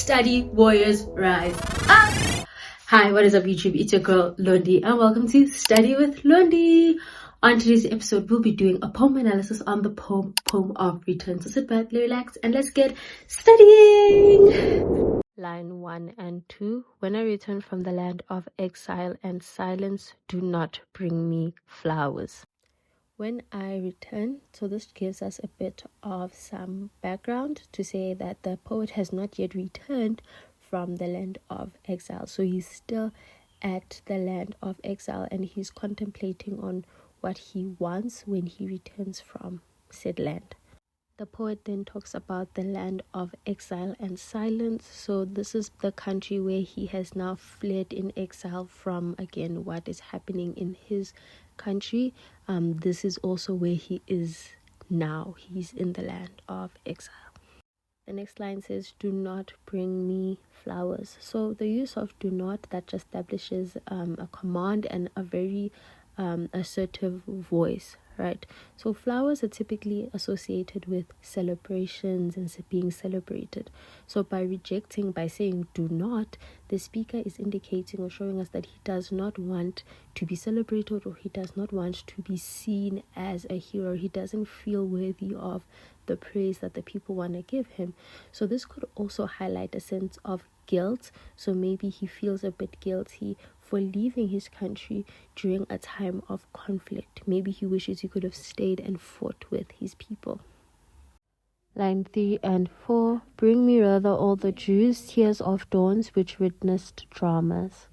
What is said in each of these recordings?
Study Warriors Rise Up. Hi, what is up YouTube? It's your girl Londi and welcome to Study with Londi. On today's episode, we'll be doing a poem analysis on the poem of Return. So sit back, relax, and let's get studying. Line 1 and 2. When I return from the land of exile and silence, do not bring me flowers. When I return, so this gives us a bit of some background to say that the poet has not yet returned from the land of exile. So he's still at the land of exile and he's contemplating on what he wants when he returns from said land. The poet then talks about the land of exile and silence. So this is the country where he has now fled in exile from, again, what is happening in his country. This is also where he is now. He's in the land of exile. The next line says, do not bring me flowers. So the use of do not, that just establishes a command and a very assertive voice, right? So flowers are typically associated with celebrations and being celebrated. So by saying do not, the speaker is indicating or showing us that he does not want to be celebrated, or he does not want to be seen as a hero. He doesn't feel worthy of the praise that the people want to give him. So this could also highlight a sense of guilt. So maybe he feels a bit guilty for leaving his country during a time of conflict. Maybe he wishes he could have stayed and fought with his people. Line 3 and 4. Bring me rather all the Jews, tears of dawns which witnessed dramas.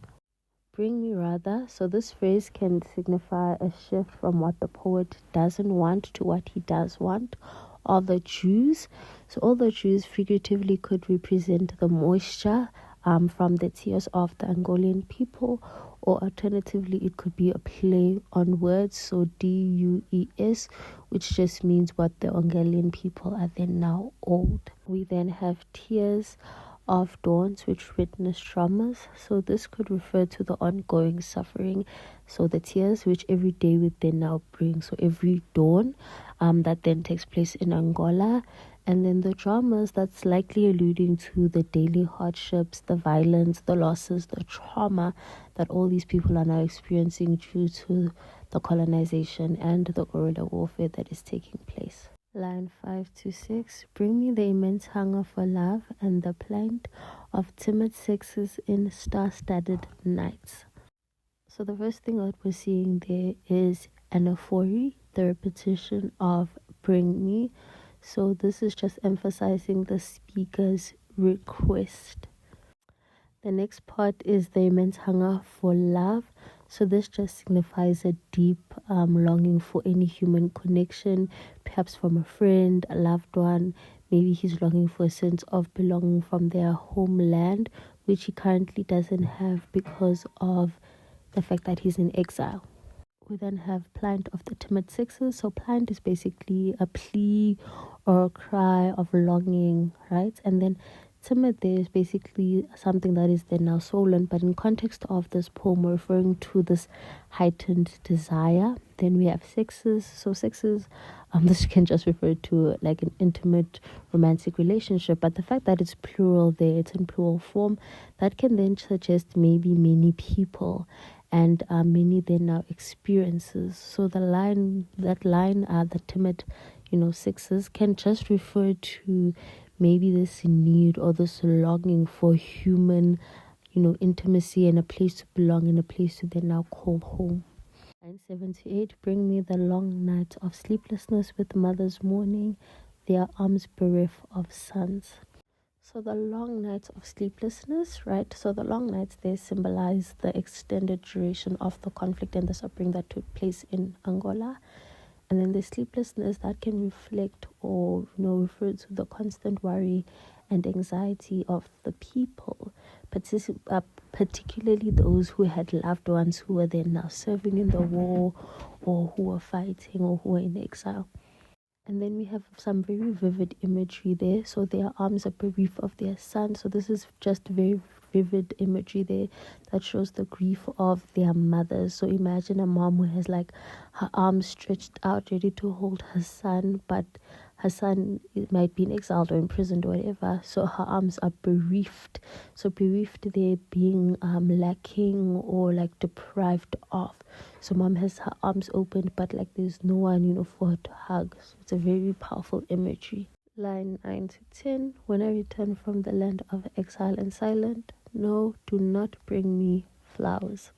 Bring me rather. So this phrase can signify a shift from what the poet doesn't want to what he does want. All the Jews. So all the Jews figuratively could represent the moisture from the tears of the Angolan people, or alternatively it could be a play on words, so DUES, which just means what the Angolan people are then now old. We then have tears of dawns which witness traumas, so this could refer to the ongoing suffering. So the tears which every day would then now bring, so every dawn that then takes place in Angola. And then the dramas, that's likely alluding to the daily hardships, the violence, the losses, the trauma that all these people are now experiencing due to the colonization and the guerrilla warfare that is taking place. Line 5 to 6. Bring me the immense hunger for love and the plaint of timid sexes in star-studded nights. So the first thing that we're seeing there is anaphory, the repetition of bring me. So this is just emphasizing the speaker's request. The next part is the immense hunger for love. So this just signifies a deep longing for any human connection, perhaps from a friend, a loved one. Maybe he's longing for a sense of belonging from their homeland, which he currently doesn't have because of the fact that he's in exile. We then have plaint of the timid sexes. So plaint is basically a plea or a cry of longing, right? And then timid there is basically something that is then now stolen, but in context of this poem, we're referring to this heightened desire. Then we have sexes. So sexes, this can just refer to like an intimate romantic relationship, but the fact that it's plural there, it's in plural form, that can then suggest maybe many people and many then now experiences. So the timid, sexes can just refer to maybe this need or this longing for human, intimacy and a place to belong and a place to then now call home. Line 7 to 8. Bring me the long night of sleeplessness with mothers mourning, their arms bereft of sons. So the long nights of sleeplessness, right? So the long nights, they symbolize the extended duration of the conflict and the suffering that took place in Angola. And then the sleeplessness, that can reflect or, refer to the constant worry and anxiety of the people, particularly those who had loved ones who were then now serving in the war, or who were fighting, or who were in exile. And then we have some very vivid imagery there. So their arms are bereaved of their son. So this is just very vivid imagery there that shows the grief of their mothers. So imagine a mom who has like her arms stretched out ready to hold her son, but her son might be exiled or imprisoned or whatever, so her arms are bereaved. So bereaved, they're being lacking or like deprived of. So mom has her arms opened, but like there's no one, for her to hug. So it's a very powerful imagery. Line 9 to 10. When I return from the land of exile and silent, no, do not bring me flowers.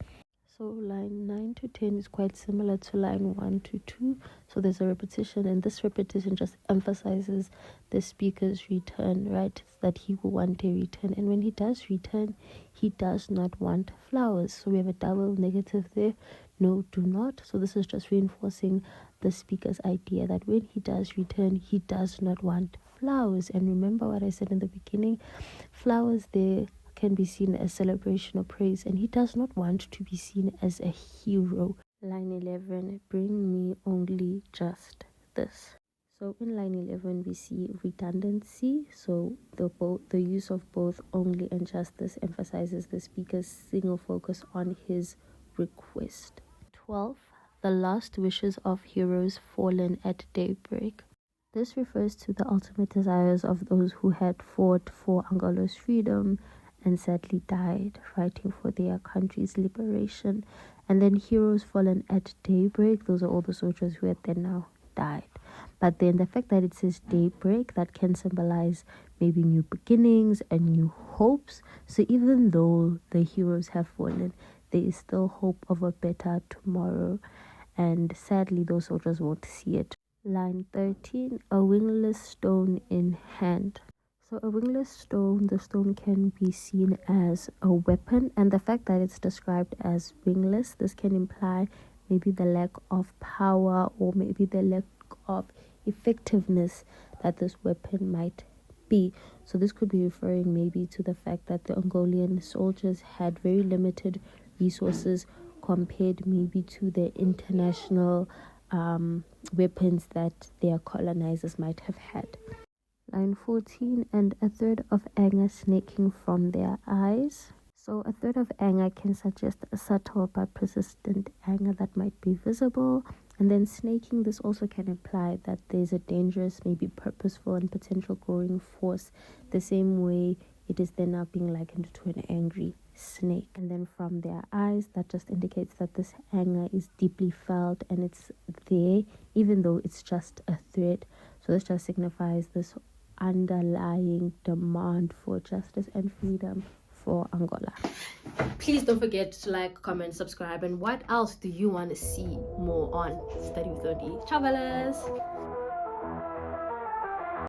So line 9 to 10 is quite similar to line 1 to 2. So there's a repetition, and this repetition just emphasizes the speaker's return, right? That he will one day return. And when he does return, he does not want flowers. So we have a double negative there. No, do not. So this is just reinforcing the speaker's idea that when he does return, he does not want flowers. And remember what I said in the beginning, flowers there can be seen as celebration or praise, and he does not want to be seen as a hero. Line 11, bring me only just this. So in line 11 we see redundancy. So the use of both only and just this emphasizes the speaker's single focus on his request. 12, the last wishes of heroes fallen at daybreak. This refers to the ultimate desires of those who had fought for Angola's freedom and sadly died fighting for their country's liberation. And then heroes fallen at daybreak, those are all the soldiers who had then now died. But then the fact that it says daybreak, that can symbolize maybe new beginnings and new hopes. So even though the heroes have fallen, there is still hope of a better tomorrow, and sadly those soldiers won't see it. Line 13, a wingless stone in hand. So a wingless stone, the stone can be seen as a weapon, and the fact that it's described as wingless, this can imply maybe the lack of power or maybe the lack of effectiveness that this weapon might be. So this could be referring maybe to the fact that the Angolan soldiers had very limited resources compared maybe to the international weapons that their colonizers might have had. Line 14, and a thread of anger snaking from their eyes. So a thread of anger can suggest a subtle but persistent anger that might be visible. And then snaking, this also can imply that there's a dangerous, maybe purposeful and potential growing force, the same way it is then now being likened to an angry snake. And then from their eyes, that just indicates that this anger is deeply felt and it's there, even though it's just a thread. So this just signifies this underlying demand for justice and freedom for Angola. Please don't forget to like, comment, subscribe, and what else do you want to see more on Study with Londi? Ciao, fellas!